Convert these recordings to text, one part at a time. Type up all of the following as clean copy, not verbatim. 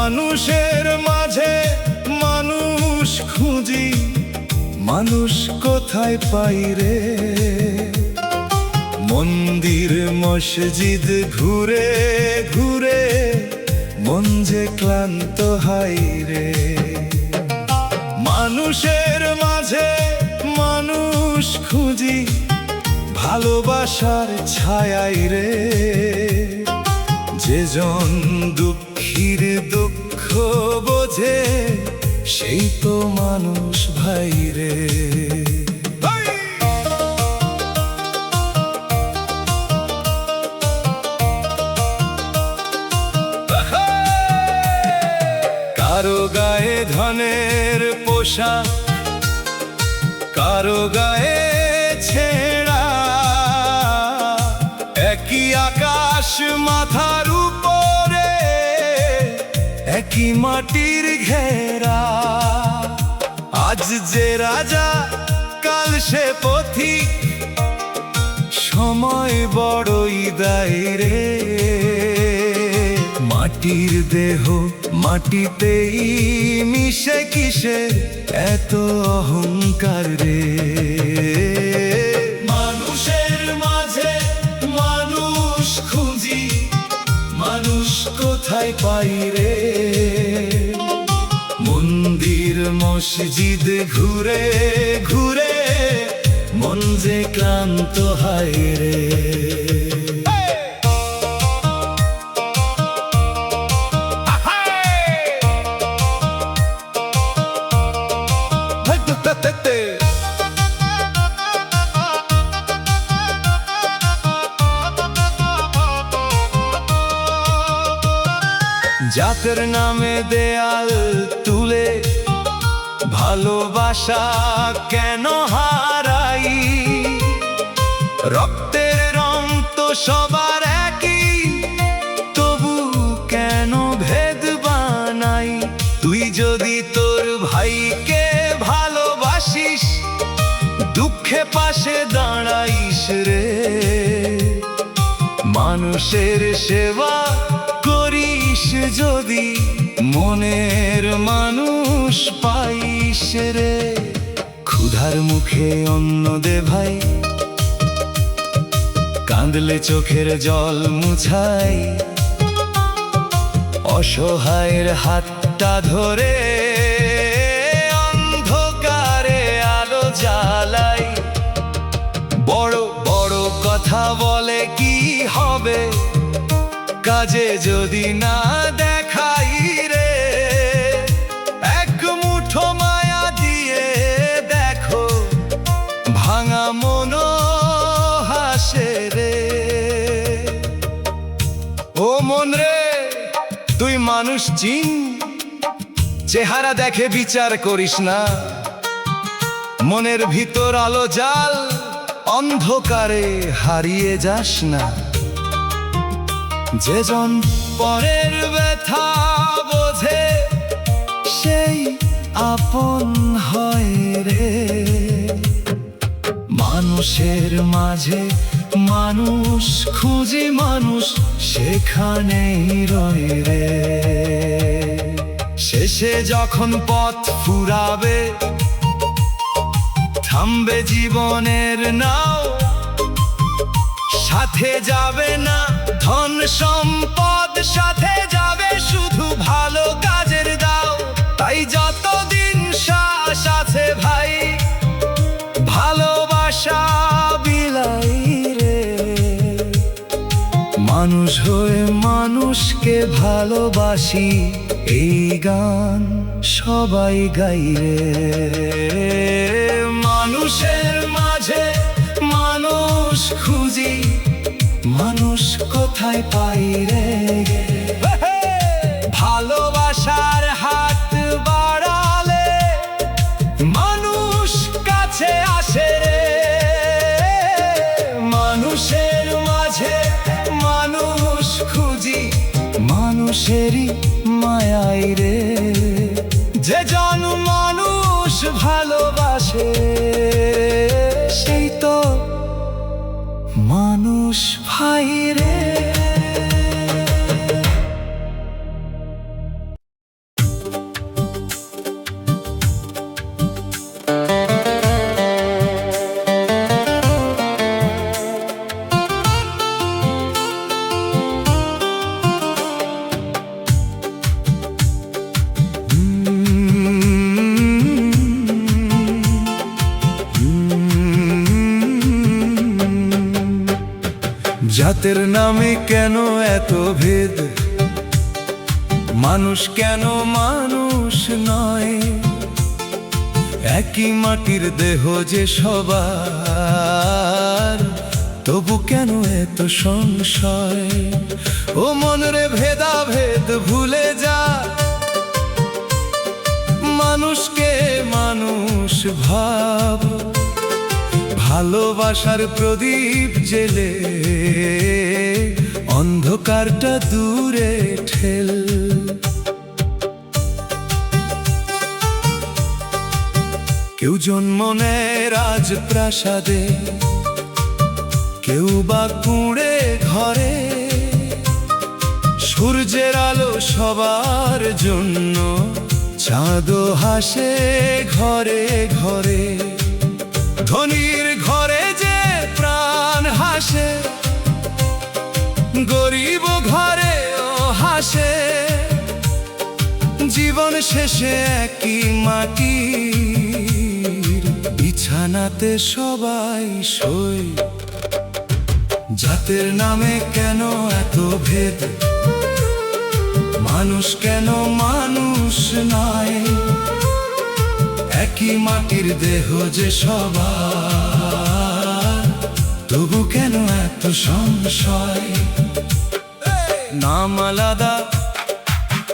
মানুষের মাঝে মানুষ খুঁজি, মানুষ কোথায় পাই রে? মন্দির মসজিদ ঘুরে ঘুরে মন যে ক্লান্ত হাই রে। মানুষের মাঝে মানুষ খুঁজি, ভালোবাসার ছায়াই রে। যেজন দুঃখীর দুঃখ বোঝে, সেই তো মানুষ ভাই রে। কারো গায়ে ধনের পোশাক, কারো গায়ে ছেঁড়া, একই আকাশ মাথার উপরে, একই মাটির ঘেরা। আজ যে রাজা কাল সে পথিক, সময় বড়ই দায় রে। মাটির দেহ মাটিতেই মিশে, কিসের এত অহংকার রে? মানুষের মাঝে মানুষ খুঁজি, মানুষ কোথায় পাই রে? মন্দির মসজিদ ঘুরে ঘুরে মন যে ক্লান্ত হায় রে। জাতের নামে দেয়াল তুলে ভালোবাসা কেন হারাই? রক্তের রং তো সবার একই, তবু কেন ভেদ বানাই? তুই যদি তোর ভাইকে ভালোবাসিস, দুঃখে পাশে দাঁড়াইস রে। মানুষের সেবা করিস যদি, মনের মানুষ পাইস রে। ক্ষুধার মুখে অন্ন দে ভাই, কাঁদলে চোখের জল মুছাই। অসহায়ের হাতটা ধরে অন্ধকারে আলো জ্বালাই। বড় বড় কথা বলে কি হবে, কাজে যদি না দেখাই রে। এক মুঠো মায়া দিয়ে দেখো, ভাঙা মনো হাসে রে। ও মন রে, তুই মানুষ চিন, চেহারা দেখে বিচার করিস না। মনের ভিতর আলো জাল, অন্ধকারে হারিয়ে যাস না। যেজন পরের ব্যথা বোঝে, সেই আপন হয় রে। মানুষের মাঝে মানুষ খুঁজি, মানুষ সেখানেই রয় রে। শেষে যখন পথ ফুরাবে, থামবে জীবনের নাও। সাথে যাবে না ধন সম্পদ, সাথে যাবে শুধু ভালো কাজের দাও। তাই যতদিন শ্বাস আছে ভাই, ভালোবাসা বিলাই রে। মানুষ হয়ে মানুষকে ভালোবাসি, এই গান সবাই গাই রে। মানুষের মাঝে মানুষ খুঁজি, মানুষ কোথায় পাই রে? ভালোবাসার হাত বাড়ালে মানুষ কাছে আসে রে। মানুষের মাঝে মানুষ খুঁজি, মানুষেরই মায়াই রে। যে জন মানুষ ভালোবাসে, সেই তো মানুষ ভাই রে। জাতের নামে কেন এত ভেদ, মানুষ কেন মানুষ নয়, একই মাটির দেহ যে সবার, তবু কেন এত সংশয়। ও মনরে ভেদাভেদ ভুলে যা, মানুষকে মানুষ ভাব, ভালোবাসার প্রদীপ জেলে অন্ধকারটা দূরে ঠেল। কেউ জন্ম নেয় রাজপ্রাসাদে, কেউ বা কুঁড়ে ঘরে, সূর্যের আলো সবার জন্য, চাঁদও হাসে ঘরে ঘরে। ধনীর ঘরে যে প্রাণ হাসে, গরিব ঘরেও হাসে, জীবন শেষে একই মাটির বিছানাতে সবাই শোয়। জাতের নামে কেন এত ভেদ, মানুষ কেন মানুষ নয়, একই মাটির দেহ যে সবার, তবু কেন এত সংশয়। নাম আলাদা,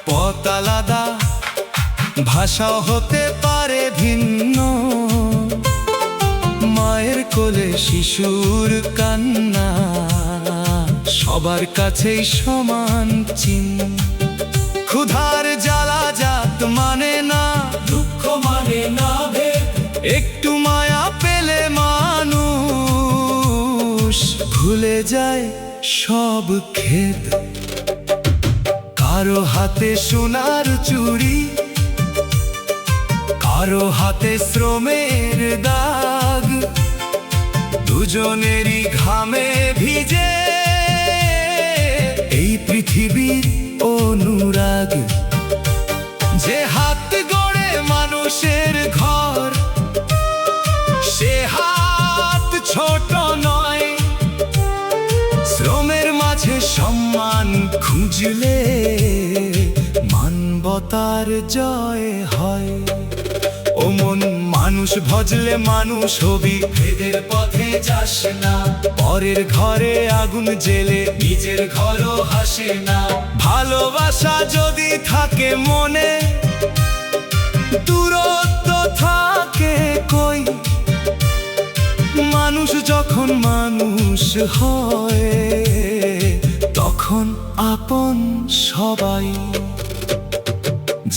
পথ আলাদা, ভাষাও হতে পারে ভিন্ন, মায়ের কোলে শিশুর কান্না সবার কাছেই সমান চিহ্ন। ক্ষুধার জ্বালা জাত মানে না, দুঃখ মানে না ভেদ, একটু মায়া পেলে মানুষ ভুলে যায় সব খেদ। কারো হাতে সোনার চুড়ি, কারো হাতে শ্রমের দাগ, দুজনেরই ঘামে ভিজে এই পৃথিবীর অনুরাগ। যে হাত গড়ে মানুষের ঘর, সে হাত ছোট নয়, শ্রমের মাঝে সম্মান খুঁজলে মানবতার জয় হয়। ও মন, মানুষ ভজলে মানুষ হবি, ভেদের পথে যাস না, পরের ঘরে আগুন জেলে নিজের ঘরও হাসে না। ভালোবাসা যদি থাকে মনে, দূরত্ব থাকে কই, মানুষ যখন মানুষ হয়, তখন আপন সবাই।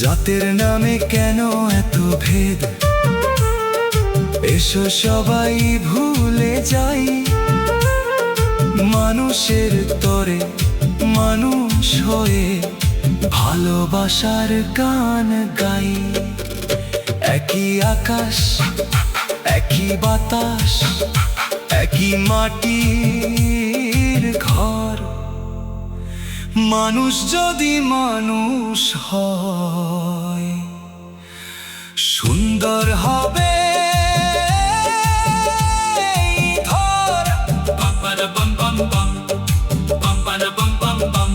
জাতের নামে কেন এত ভেদ, এসো সবাই ভুলে যাই, মানুষের তরে মানুষ হয়ে ভালোবাসার গান গাই। একই আকাশ, একই বাতাস, একই মাটির ঘর, মানুষ যদি মানুষ হয়, সুন্দর হবে ঘর। বাম্পারা বাম বাম বাম, বাম্পারা বাম বাম বাম।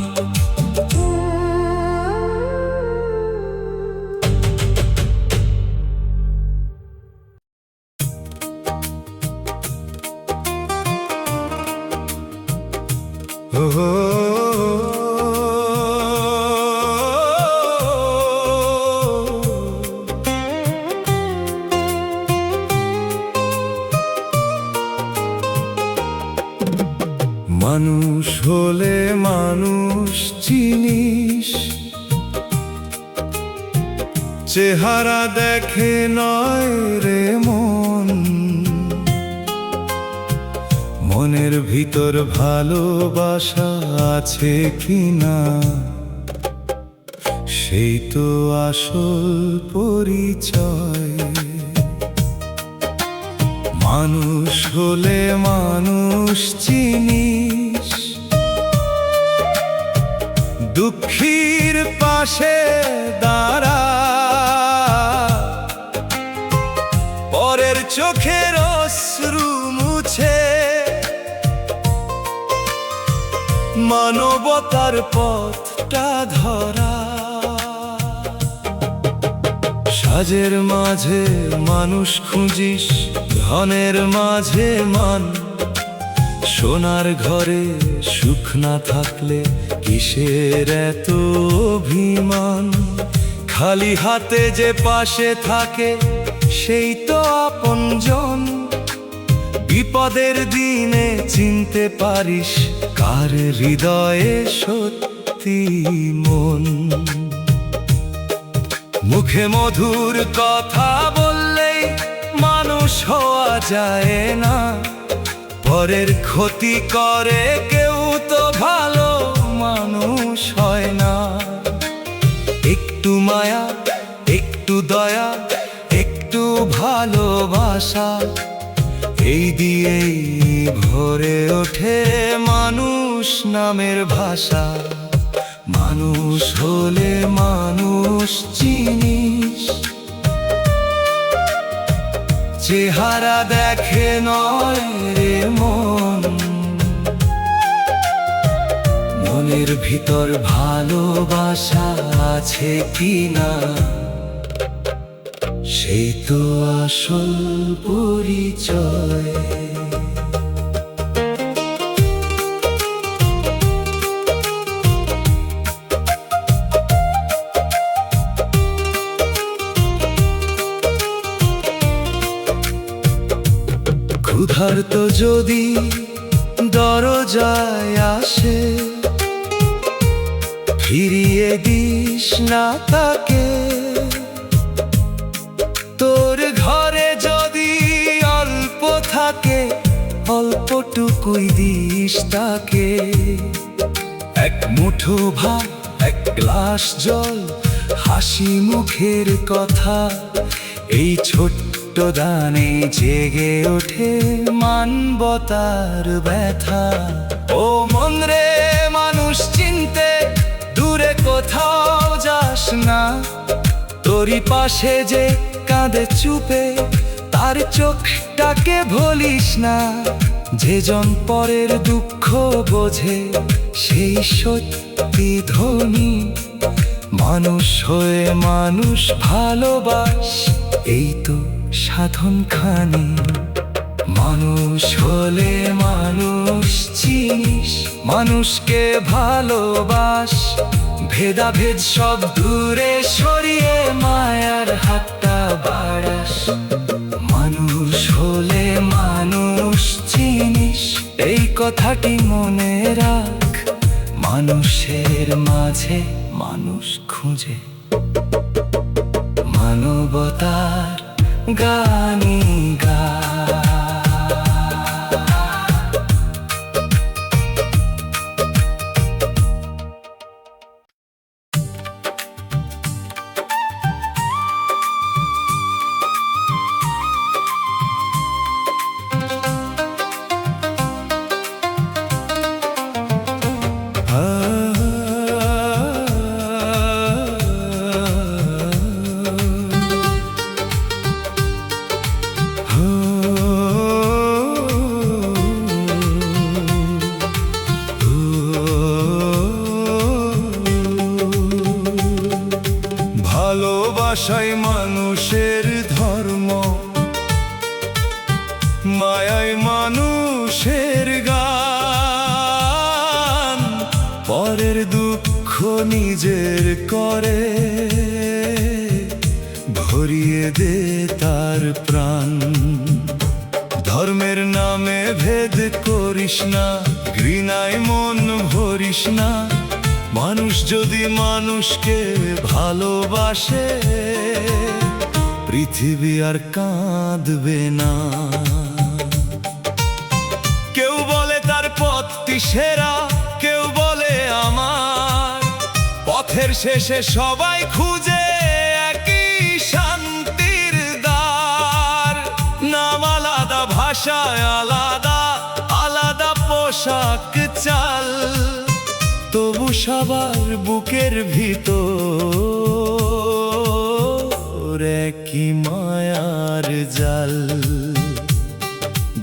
মানুষ হলে মানুষ চিনিস, চেহারা দেখে নয় রে মন, মনের ভিতর ভালোবাসা আছে কিনা, সেই তো আসল পরিচয়। মানুষ হলে মানুষ চিনিস, দুঃখীর পাশে দাঁড়া, পরের চোখের অশ্রু মুছে মানবতার পথটা ধরা। সাজের মাঝে মানুষ খুঁজিস, ধনের মাঝে মান। সোনার ঘরে সুখ না থাকলে কিসের এত অভিমান? খালি হাতে যে পাশে থাকে সেই তো আপনজন। বিপদের দিনে চিনতে পারিস কার হৃদয়ে সত্যি মন। মুখে মধুর কথা বললেই মানুষ হওয়া যায় না। পরের ক্ষতি করে কেউ তো ভালো মানুষ হয় না। একটু মায়া, একটু দয়া, একটু ভালোবাসা, এই দিয়েই ভরে ওঠে মানুষ নামের ভাষা। মানুষ হলে মানুষ চিনিস, চেহারা দেখে নয় রে মন। মনের ভিতর ভালোবাসা আছে কিনা, সেই তো আসল পরিচয়। ক্ষুধার্ত যদি দরজায় আসে, ফিরিয়ে দিস না তাকে। তোর ঘরে যদি অল্প থাকে, অল্পটুকুই দিস তাকে। এক মুঠো ভাত, এক গ্লাস জল, হাসি মুখের কথা, এই ছোট্ট দানে জেগে ওঠে মানবতার ব্যথা। ও মন রে, মানুষ চিনতে দূরে কোথাও যাস না। তোরই পাশে যে কাঁদে চুপে, তার চোখটাকে ভুলিস না। যে জন পরের দুঃখ বোঝে, সেই সত্যি ধনী। মানুষ হয়ে মানুষ ভালোবাস, এই তো সাধন খানি। মানুষ হলে মানুষ চিনিস, মানুষকে ভালোবাস। ভেদাভেদ সব দূরে সরিয়ে মায়ার হাতটা বাড়াস। মানুষ হলে মানুষ চিনিস, এই কথাটি মনে রাখ। মানুষের মাঝে মানুষ খুঁজে, মানবতার গানি গা। ভালোবাসাই মানুষের ধর্ম, মায়াই মানুষের গান। পরের দুঃখ নিজের করে, ভরিয়ে দে তার প্রাণ। ধর্মের নামে ভেদ করিস না, ঘৃণায় মন ভরিস না। মানুষ যদি মানুষকে ভালোবাসে, পৃথিবী আর কাঁদবে না। কেউ বলে তার পথটি সেরা, কেউ বলে আমার। পথের শেষে সবাই খুঁজে একই শান্তির দ্বার। নাম আলাদা, ভাষায় আলাদা, আলাদা পোশাক চাল, তবু সবার বুকের ভিতর একই মায়ার জাল।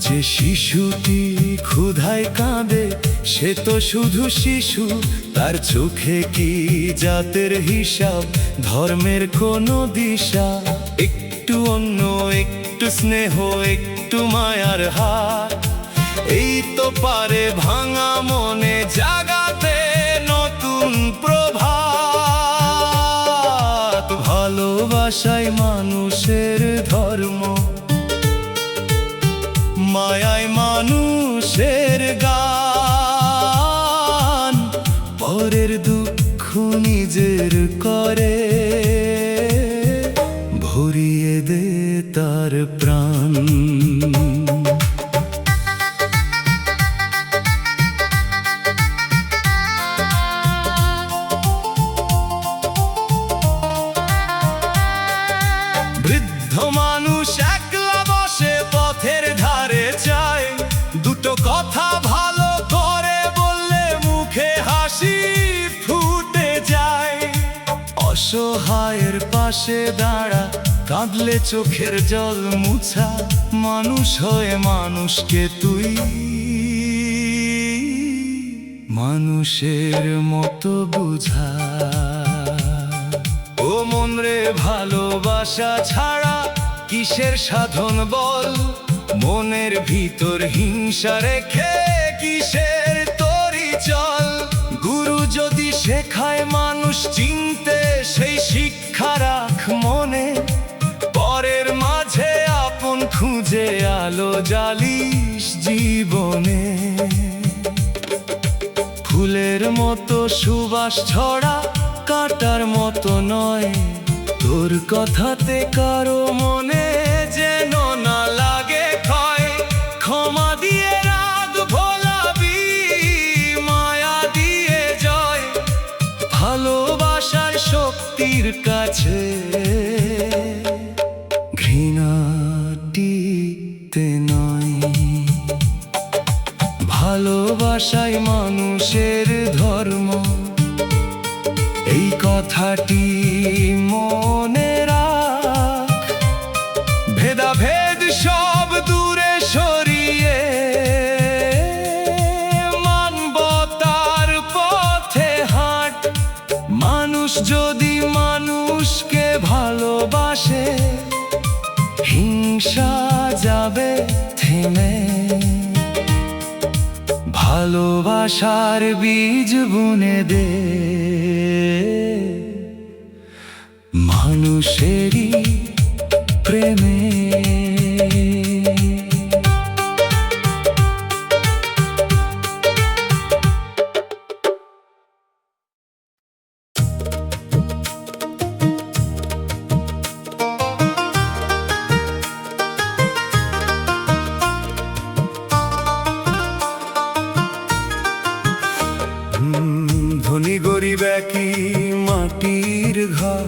যে শিশুটি ক্ষুধায় কাঁদে, সে তো শুধু শিশু, তার চোখে কি জাতের হিসাব, ধর্মের কোনো দিশা? একটু অন্য, একটু স্নেহ, একটু মায়ার হাত, এই তো পারে ভাঙা মনে জাগাতে নতুন প্রভাত। ভালোবাসায় মানুষের ধর্ম, মায়ায় মানুষের গান, পরের দুঃখ নিজের করে ভরিয়ে দে তার প্রাণ। বৃদ্ধ মানুষ একলা বসে পথের ধারে চায়, দুটো কথা ভালো করে বললে মুখে হাসি ফুটে যায়। অসহায়ের পাশে দাঁড়া, কাঁদলে চোখের জল মুছা, মানুষ হয়ে মানুষকে তুই মানুষের মতো বুঝা। ও মন রে, ভালোবাসা ছাড়া কিসের সাধন বল? মনের ভিতর হিংসা রেখে কিসের তরি চল? গুরু যদি শেখায় মানুষ চিনতে, সেই শিক্ষা রাখ মনে। পরের মাঝে আপন খুঁজে আলো জ্বালিস জীবনে। ফুলের মতো সুবাস ছড়া, কাঁটার মতো নয়। তোর কথাতে কারো মনে যেন না লাগে ক্ষয়। ক্ষমা দিয়ে রাগ ভোলাবি, মায়া দিয়ে জয়। ভালোবাসার শক্তির কাছে ঘৃণাটিতে নয়। ভালোবাসাই মানুষের ধর্ম, এই কথাটি মনে রাখ। ভেদাভেদ সব দূরে সরিয়ে মানবতার পথে হাঁট। মানুষ যদি মানুষকে ভালোবাসে, হিংসা যাবে থেমে। ভালোবাসার বীজ বুনে দে মানুষেরই প্রেমে। ধনী গরিব একই মাটির ঘর,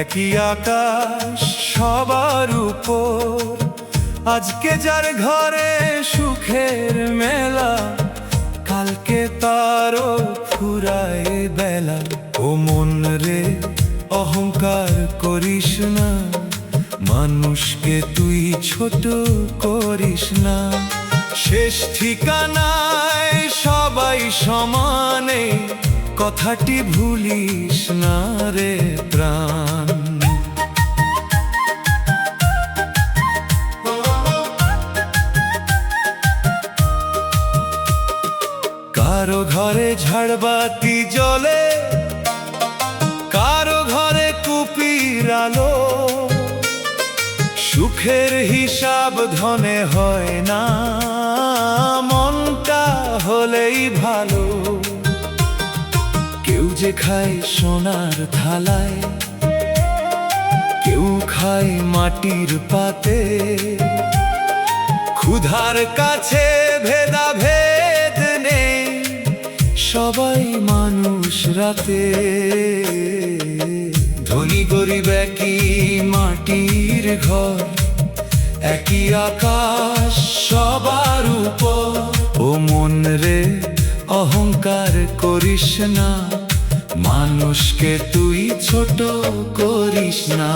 একই আকাশ সবার উপর। আজকে যার ঘরে সুখের মেলা, কালকে তারও ফুরায় বেলা। ও মন রে, অহংকার করিস না, মানুষকে তুই ছোট করিস না। শেষ ঠিকানায় সবাই সমানে, কথাটি ভুলিস না রে প্রাণ। কারো ঘরে ঝাড়বাতি জ্বলে, কারো ঘরে কুপির আলো। সুখের হিসাব ধনে হয় না, মনটা হলেই ভালো। কেউ যে খায় সোনার থালায়, কেউ খায় মাটির পাতে। ক্ষুধার কাছে ভেদাভেদ নেই, সবাই মানুষ রাতে। ধনী গরিব একই মাটির ঘর, একই আকাশ সবার উপর। ও মন রে, অহংকার করিস না, মানুষকে তুই ছোট করিস না।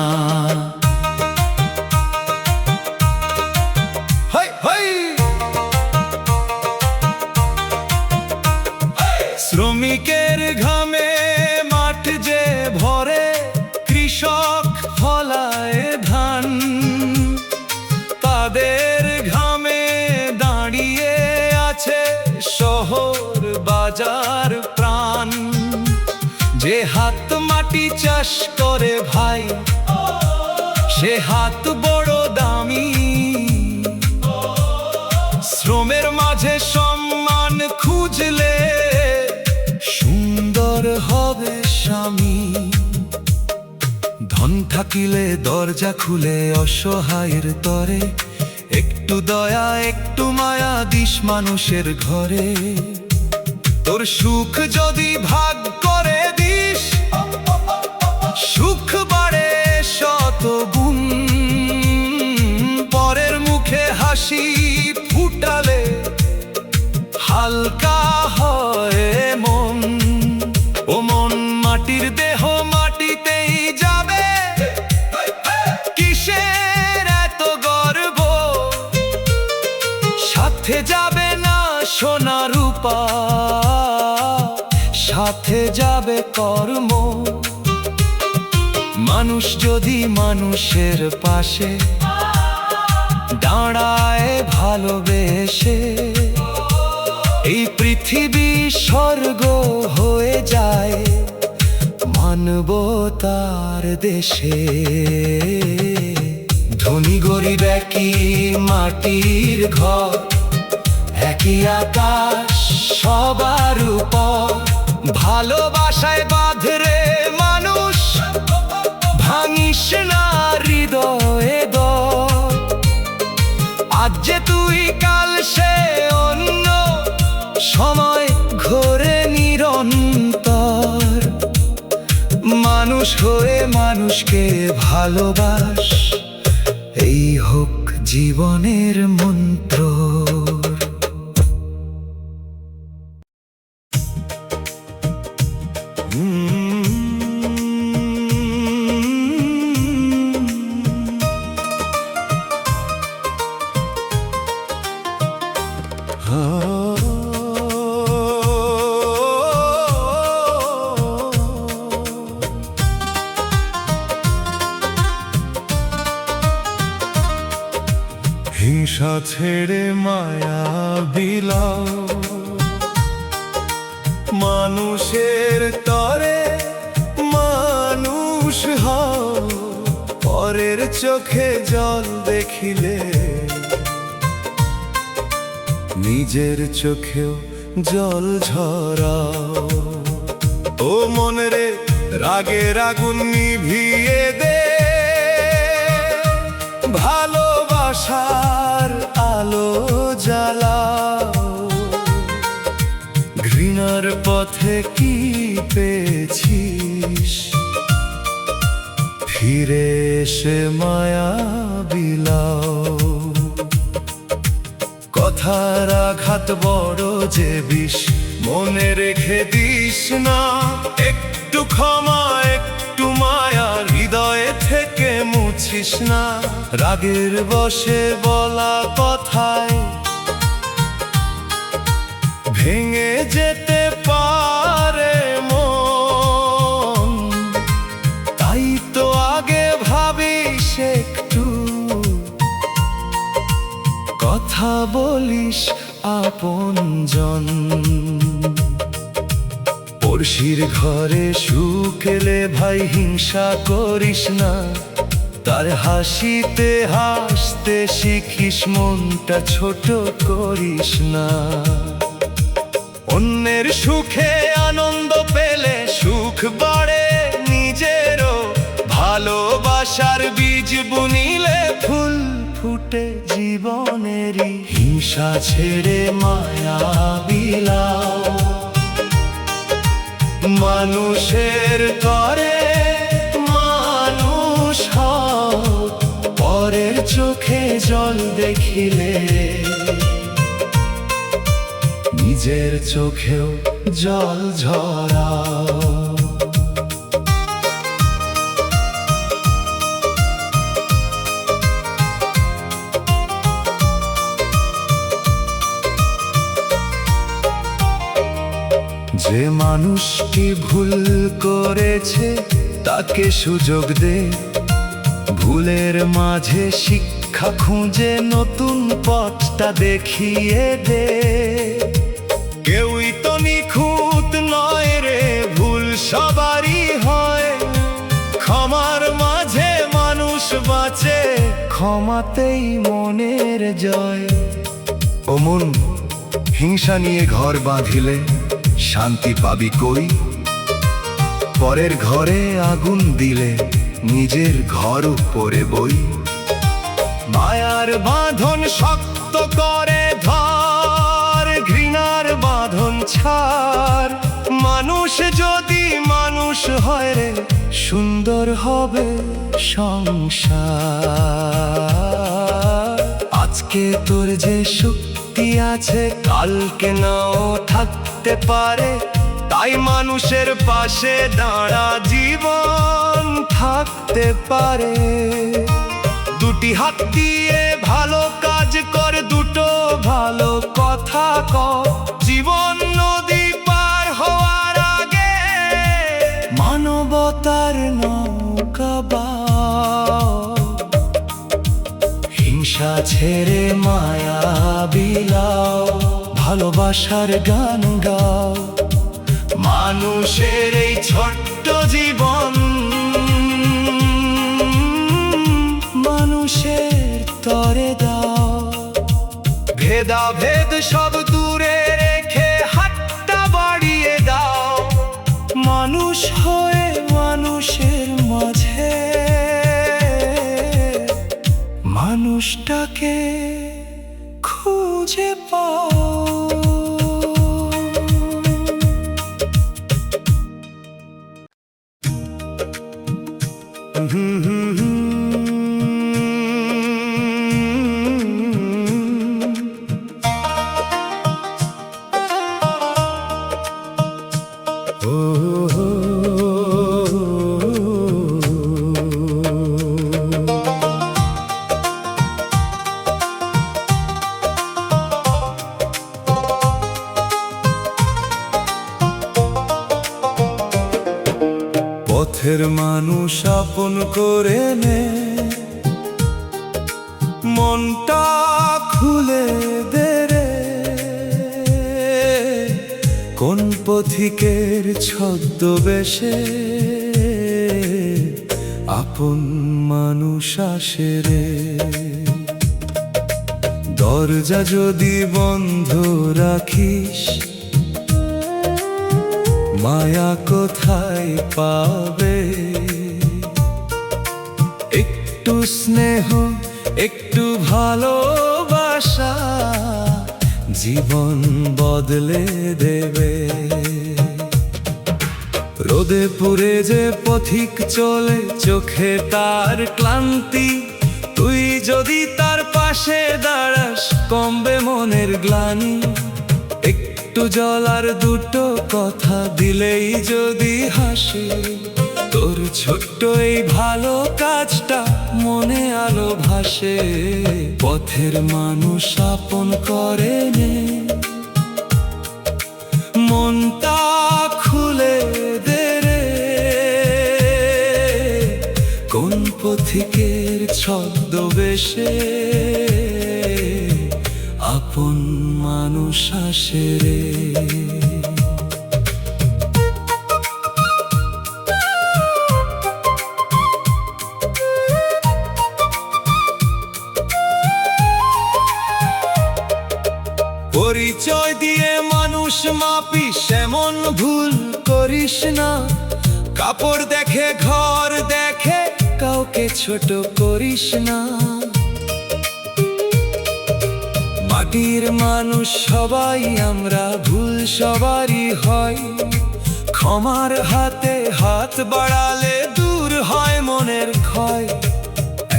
হাজার প্রাণ। যে হাত মাটি চাষ করে ভাই, সে হাত বড় দামি। শ্রমের মাঝে সম্মান খুঁজলে সুন্দর হবে স্বামী। ধন থাকিলে দরজা খুলে অসহায়ের তরে, একটু দয়া একটু মায়া দিস মানুষের ঘরে। তোর সুখ যদি ভাগ করে দিস, সুখ বাড়ে শত গুণ। পরের মুখে হাসি ফুটালে হালকা হয় মন। ও মন, মাটির দেহ মাটিতেই যাবে, কিসের এত গর্ব? সাথে যাবে না সোনা রূপা, সাথে যাবে কর্ম। মানুষ যদি মানুষের পাশে দাঁড়ায় ভালোবেসে, এই পৃথিবী স্বর্গ হয়ে যায় মানবতার দেশে। ধনী গরিব একই মাটির ঘর, একই আকাশ সবার উপর। ভালোবাসায় বাঁধরে মানুষ, ভাঙিস না হৃদয়ে দর। আজ যে তুই কাল সে অন্য, সময় ঘোরে নিরন্তর। মানুষ হয়ে মানুষকে ভালোবাস, এই হোক জীবনের মন্ত্র। হিংসা ছেড়ে মায়া বিলাও, মানুষের তরে মানুষ হও। পরের চোখে জল দেখিলে নিজের চোখেও জল ঝরাও। ও মনে রে, রাগের আগুন নিভিয়ে দে, ভালোবাসার আলো জ্বালাও। ঘৃণার পথে কি পেয়েছিস, ফিরে এসে মায়া বিলাও। কথার আঘাত বড় যে বিষ, মনে রেখে দিস না। একটু ক্ষমা একটু মায়া হৃদয়ে থেকে মুছিস না। রাগের বশে বলা কথায় ভেঙে যেতে পারে মন। তাই তো আগে ভাবিস একটু, কথা বলিস আপনজন। পড়শির ঘরে সুখ এলে ভাই হিংসা করিস না। তার হাসিতে হাসতে শিখিস, মনটা ছোট করিস না। অন্যের সুখে আনন্দ পেলে সুখ বাড়ে নিজেরও। ভালোবাসার বীজ বুনিলে ফুল ফুটে জীবনেরই। হিংসা ছেড়ে মায়া বিলাও, মানুষের তরে মানুষ হও। পরের চোখে জল দেখিলে নিজের চোখেও জল ঝরাও। যে মানুষ কি ভুল করেছে তাকে সুযোগ দে, ভুলের মাঝে শিক্ষা খুঁজে নতুন পথটা দেখিয়ে দে। কেউই তো নিখুঁত চেয়ে ক্ষমাতেই মনের জয়। ও মন, হিংসা নিয়ে ঘর বাঁধিলে শান্তি পাবি কই? পরের ঘরে আগুন দিলে নিজের ঘর উপরে বই। মায়ার বাঁধন শক্ত করে ধর, ঘৃণার বাঁধন ছাড়। মানুষ যদি মানুষ হয় রে, সুন্দর হবে সংসার। আজকে তোর যে শক্তি আছে কালকে নাও থাকতে পারে, তাই মানুষের পাশে দাঁড়া, জীবন থাকতে পারে। দুটি হাত দিয়ে ভালো কাজ কর, দুটো ভালো কথা কর। জীবন নদী পার হওয়ার আগে মানবতার নৌকা বাও। হিংসা ছেড়ে মায়া বিলাও, ভালোবাসার গান গাও। মানুষের এই ছোট্ট জীবন মানুষের তরে দাও। ভেদাভেদ সব দূরে রেখে হাতটা বাড়িয়ে দাও। মানুষ হয়ে মানুষের মাঝে মানুষটাকে খুঁজে পাও। পথের মানুষ আপন করে নে, মনটা খুলে দে রে। কোন পথিকের ছদ্মবেশে আপন মানুষ আসে রে। দরজা যদি বন্ধ রাখিস, মায়া কোথায় পাবে? একটু স্নেহ, একটু ভালোবাসা জীবন বদলে দেবে। রোদে পুড়ে যে পথিক চলে, চোখে তার ক্লান্তি, তুই যদি তার পাশে দাঁড়াস কমবে মনের গ্লানি। একটু জল আর দুটো কথা দিলেই যদি হাসি, তোর ছোট্ট এই ভালো কাজটা মনে আলো ভাসে। পথের মানুষ আপন করে নে, মনটা খুলে দে রে। কোন পথিকের ছদ্মবেশে আপন মানুষ আসে রে। পরিচয় দিয়ে মানুষ মাপিস, এমন ভুল করিস না। কাপড় দেখে ঘর দেখে কাউকে ছোট করিস না। মাটির মানুষ সবাই আমরা, ভুল সবারই হয়। ক্ষমার হাতে হাত বাড়ালে দূর হয় মনের ক্ষয়।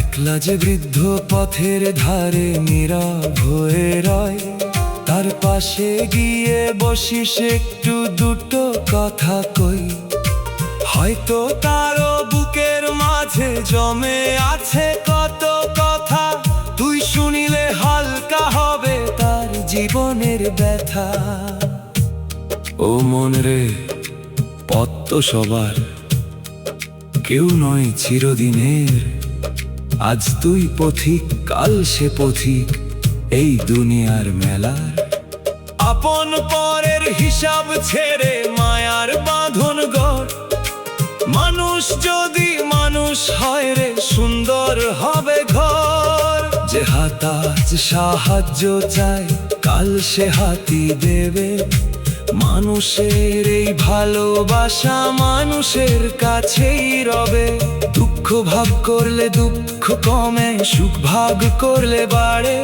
একলা যে বৃদ্ধ পথের ধারে নীরব হয়ে রয়, তার পাশে গিয়ে বসিস, একটু দুটো কথা কই। হয়তো তারও বুকের মাঝে জমে আছে কত কথা, তুই শুনিলে হালকা হবে তার জীবনের ব্যথা। ও মন রে, পথ তো সবার, কেউ নয় চিরদিনের। আজ তুই পথিক, কাল সে পথিক এই দুনিয়ার মেলার। আপন পরের হিসাব ছেড়ে মায়ার বাঁধন গড়। মানুষ যদি মানুষ মানুষ হয় রে সুন্দর হবে ঘর। যে হাত আজ সাহায্য চায় কাল সে হাতই দেবে। মানুষের এই ভালোবাসা মানুষের কাছেই রবে। দুঃখ ভাগ করলে দুঃখ কমে, সুখ ভাগ করলে বাড়ে।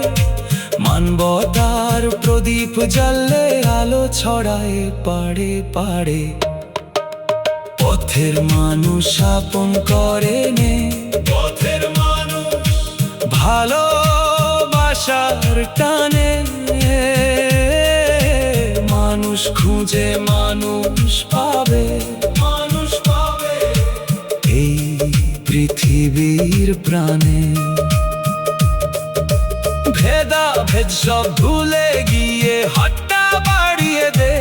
মানবতার প্রদীপ জ্বাললে আলো ছড়ায় পাড়ে পাড়ে। পথের মানুষ আপন করে নে, পথের মানুষ ভালোবাসার টানে। মানুষ খুঁজে মানুষ পাবে, মানুষ পাবে এই পৃথিবীর প্রাণে। ভেদাভেদ সব ভুলে গিয়ে হাতটা বাড়িয়ে দে।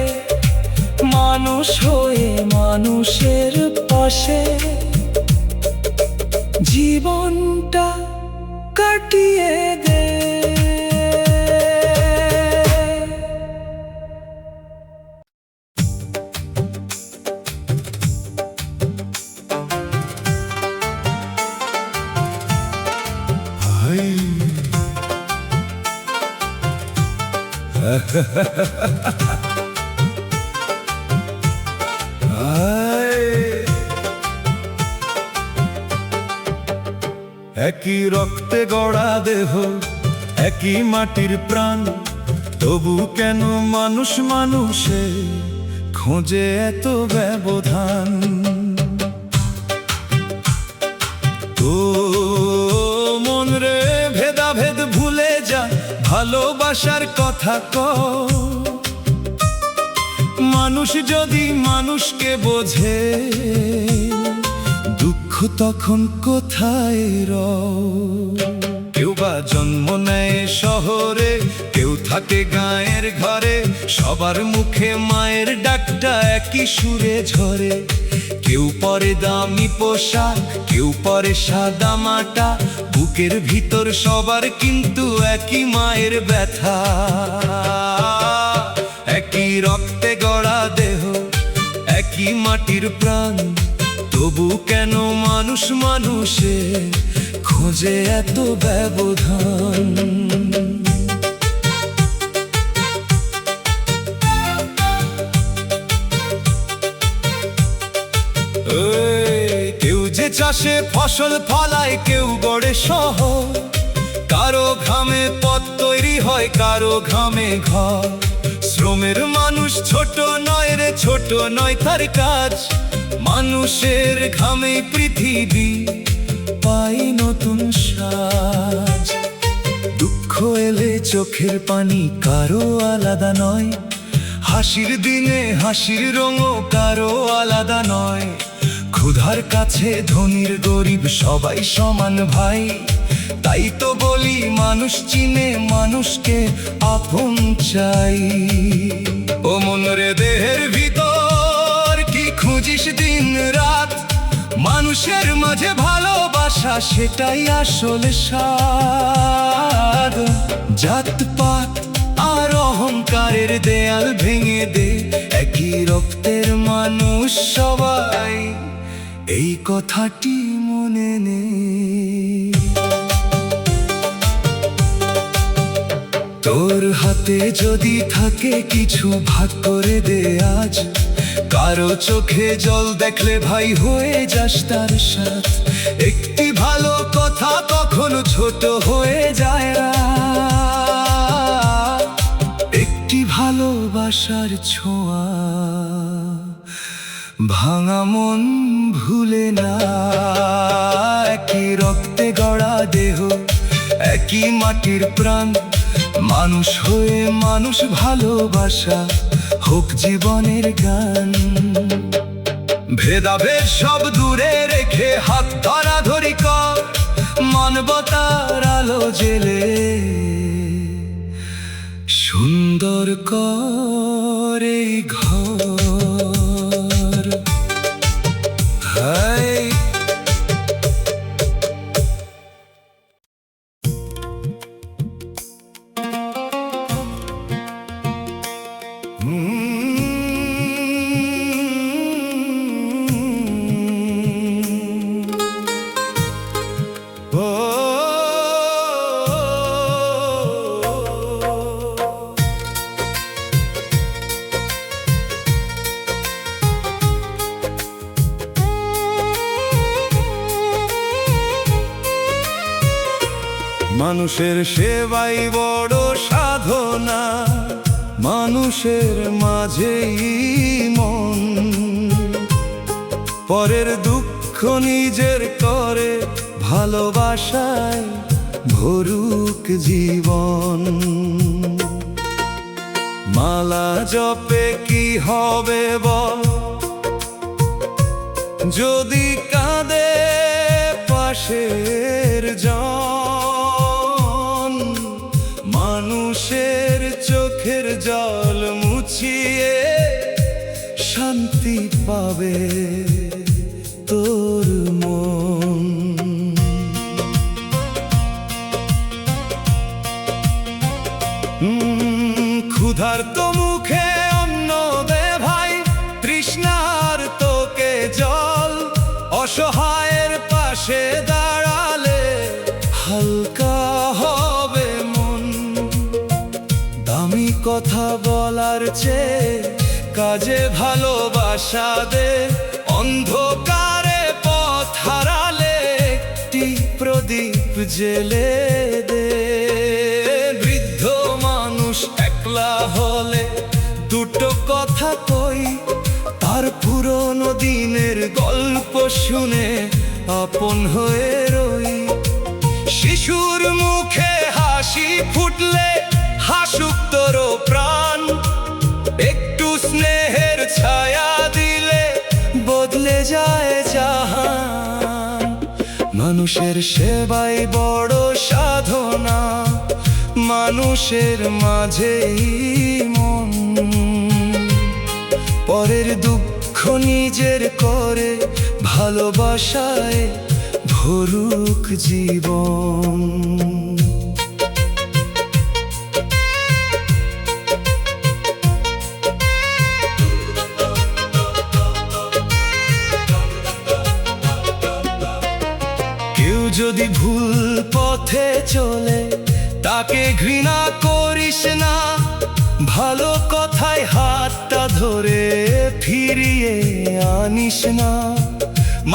মানুষ হয়ে মানুষের পাশে জীবনটা কাটিয়ে দে। একই রক্তে গড়া দেহ, একই মাটির প্রাণ, তবু কেন মানুষ মানুষে খোঁজে এত ব্যবধান? তো মন রে ভেদাভেদ ভুলে যা, ভালোবাসার কথা কও। মানুষ যদি মানুষকে বোঝে, দুঃখ তখন কোথায় কেউ বা জন্ম নেয় শহরে, কেউ থাকে গাঁয়ের ঘরে। সবার মুখে মায়ের ডাকটা একই সুরে ঝরে। কেউ পরে দামি পোশাক, কেউ পরে সাদা মাটা। বুকের ভিতর সবার কিন্তু একই মায়ের ব্যথা। একই রক্তে গড়া দেহ, একই মাটির প্রাণ, তবু কেন মানুষ মানুষে খোঁজে এত ব্যবধান? কেউ যে চাষে ফসল ফলায়, কেউ গড়ে শহর। কারো ঘামে পথ তৈরি হয়, কারো ঘামে ঘর। শ্রমের মানুষ ছোট নয় রে, ছোট নয় তার কাজ। মানুষের ঘামে পৃথিবী পাই নতুন সাজ। দুঃখ এলে চোখের পানি কারো আলাদা নয়। হাসির দিনে হাসির রঙও কারো আলাদা নয়। ক্ষুধার কাছে ধনীর গরিব সবাই সমান ভাই। তাই তো বলি মানুষ চিনে মানুষকে আপন চাই। ও মন রে দেহের ভিতর কি খুঁজিস দিন রাত? মানুষের মাঝে ভালোবাসা সেটাই আসলে স্বাদ। জাতপাত আর অহংকারের দেয়াল ভেঙে দে। একই রক্তের মানুষ সবাই, এই কথাটি মনে নে। তোর হাতে যদি থাকে কিছু ভাগ করে দে আজ। কারো চোখে জল দেখলে ভাই হয়ে যাস তার সাথ। একটি ভালো কথা কখনো ছোট হয়ে যায় না। একটি ভালোবাসার ছোঁয়া ভাঙা মন ভুলে না। একই রক্তে গড়া দেহ, একই মাটির প্রাণ, মানুষ হয়ে মানুষ ভালোবাসা হোক জীবনের গান। ভেদাভেদ সব দূরে রেখে হাত ধরাধরি কর। মানবতার আলো জেলে সুন্দর কর এই ঘর। হায় মানুষের সেবাই বড় সাধনা, মানুষের মাঝেই মন। পরের দুঃখ নিজের করে, ভালোবাসায় ভরুক জীবন। মালা জপে কি হবে বল, যদি কাঁদে পাশের জন। মানুষের চোখের জল মুছিয়ে শান্তি পাবে তোর মন। ক্ষুধার্ত মুখে অন্ন দে ভাই, তৃষ্ণার তোকে জল। অসহায়ের পাশে দাঁড়ালে হালকা হবে মন। দামি কথা বলার চেয়ে কাজে ভালোবাসা দে। অন্ধকারে পথ হারালে একটি প্রদীপ জেলে দে। বৃদ্ধ মানুষ একলা হলে দুটো কথা কই, তার পুরনো দিনের গল্প শুনে আপন হয়ে রই। শিশুর মুখে হাসি ফুটলে হাসুক তোর প্রাণ। একটু স্নেহের ছায়া দিলে বদলে যায় জাহান। মানুষের সেবাই বড় সাধনা, মানুষের মাঝেই মন। পরের দুঃখ নিজের করে, ভালোবাসায় ভরুক জীবন। কেউ যদি ভুল পথে চলে, তাকে ঘৃণা করিস না। ভালো কথায় হাতটা ধরে ফিরিয়ে আনিস না।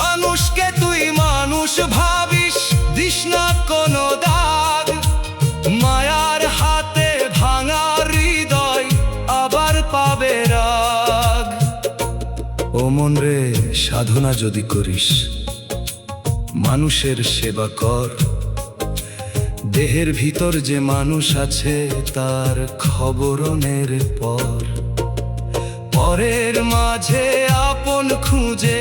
মানুষকে তুই মানুষ ভাবিস, দিস না কোনো দাগ। মায়ার হাতে ভাঙা হৃদয় আবার পাবে রাগ। ও মন রে, সাধনা যদি করিস, মানুষের সেবা কর। দেহের ভিতর যে মানুষ আছে, তার খবর নের পর। পরের মাঝে আপন খুঁজে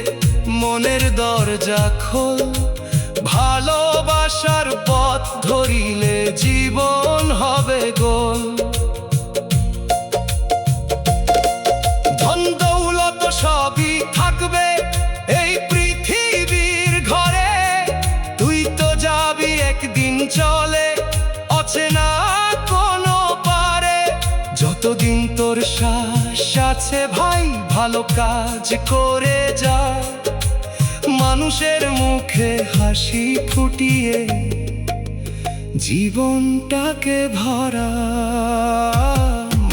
মনের দরজা খোল। ভালোবাসার পথ ধরিলে জীবন হবে গোল। ধন দৌলত সবই থাকবে এই পৃথিবীর ঘরে, তুই তো যাবি একদিন চলে অচেনা কোনো পারে। যতদিন তোর শ্বাস আছে ভাই, ভালো কাজ করে যা। মানুষের মুখে হাসি ফুটিয়ে জীবনটাকে ভরা।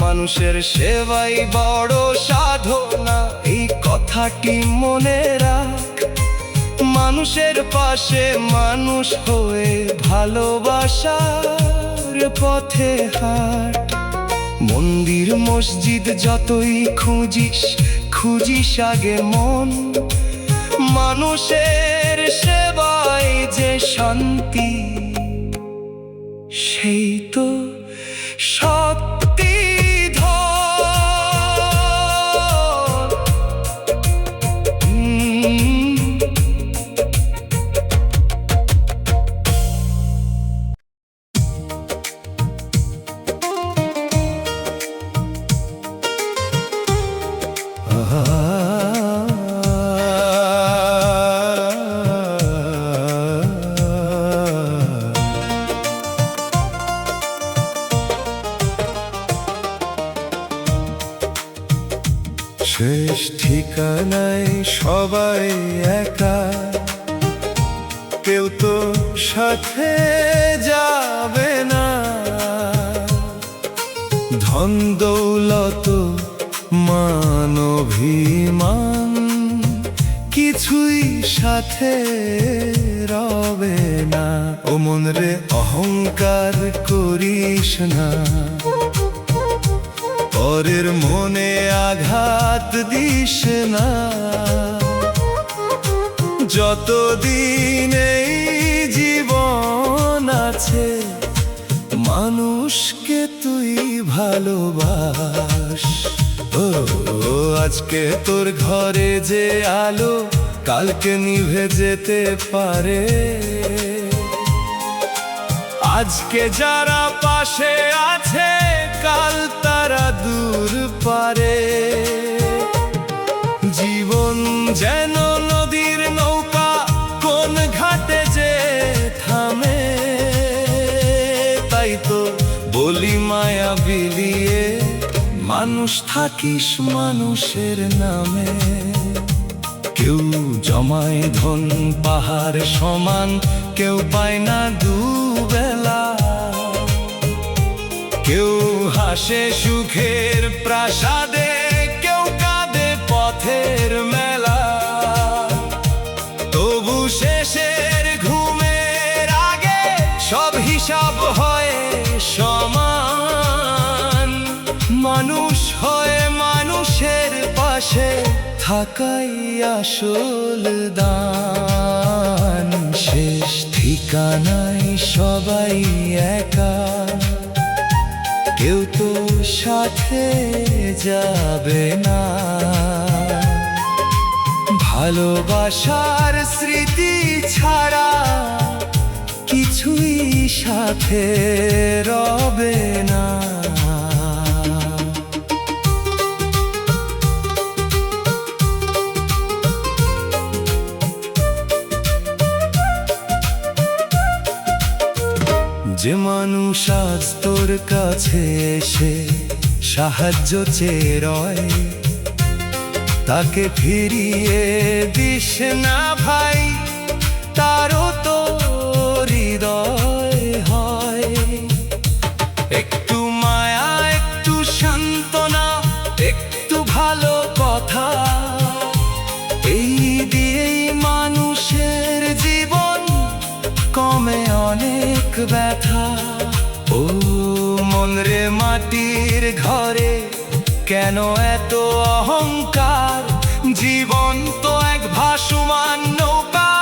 মানুষের সেবাই বড় সাধনা, এই কথাটি মনে রাখ। মানুষের পাশে মানুষ হয়ে ভালোবাসার পথে হাঁট। মন্দির মসজিদ যতই খুঁজিস, খুঁজিস আগে মন। মানুষের সেবায় যে শান্তি, সেই তো শক্তি। শেষ ঠিকানায় সবাই একা, কেউ তো সাথে যাবে না। ধন দৌলত মান অভিমান কিছুই সাথে রবে না। ও মন রে অহংকার করিস না, পরের মনে আঘাত দিস না। যতদিন এই জীবন আছে মানুষকে তুই ভালোবাস। ও আজকে তোর ঘরে যে আলো কালকে নিভে যেতে পারে। আজকে যারা পাশে আছে কাল তারা দূর পারে। জীবন যেন নদীর নৌকা কোন ঘাটে যে থামে। তাই তো বলি মায়া বিলিয়ে মানুষ থাকিস মানুষের নামে। কেউ জমায় ধন পাহাড় সমান, কেউ পায় না দুবেলা। কেউ হাসে সুখের প্রাসাদে, কেউ কাঁদে পথের মেলা। তবু শেষের ঘুমের আগে সব হিসাব হয় সমান। মানুষ হয়ে মানুষের পাশে থাকাই আসল দান। শেষ ঠিকানায় সবাই একা, কেউ তো সাথে যাবে না। ভালোবাসার স্মৃতি ছাড়া কিছুই সাথে রবে না। যে মানুষ আজ তোর কাছে এসে সাহায্য চেয়ে রয়, তাকে ফিরিয়ে দিস না ভাই, তারও তো হৃদয় হয়। একটু মায়া, একটু সান্ত্বনা, একটু ভালো কথা, এই দিয়েই মানুষের জীবন কমে অনেক ব্যথা। ও মন রে মাটির ঘরে কেন এত অহংকার? জীবন তো এক ভাসমান নৌকা,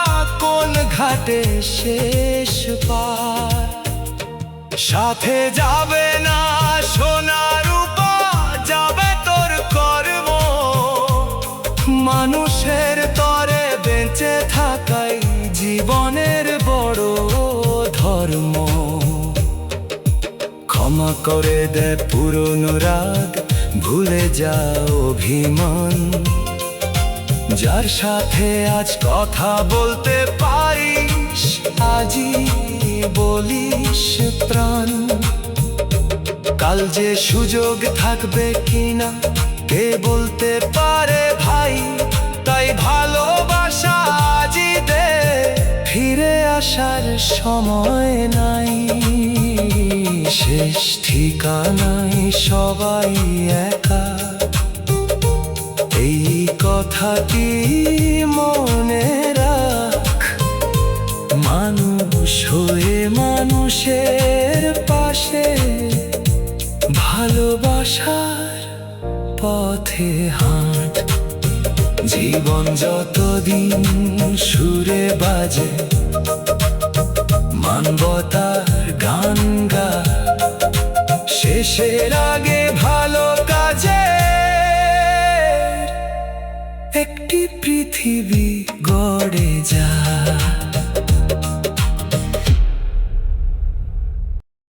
কোন ঘাটে শেষ পার। সাথে যাবে না সোনা রূপা, যাবে তোর কর্ম। মানুষের তরে বেঁচে থাকাই জীবনের বড় ধর্ম। ক্ষমা করে দে পুরনো রাগ, ভুলে যাও অভিমান। যার সাথে আজ কথা বলতে পারিস আজই বলিস প্রাণ। কাল যে সুযোগ থাকবে কিনা কে বলতে পারে ভাই। তাই ভালোবাসা আজই দে, ফিরে আসার সময় নাই। শেষ ঠিকানায় সবাই একা, এই কথাটি মনে রাখ। মানুষ হয়ে মানুষের পাশে, ভালোবাসার পথে হাঁট। জীবন যতদিন সুরে বাজে মানবতার গান গা। শেষের আগে ভালো কাজে একটি পৃথিবী গড়ে যা।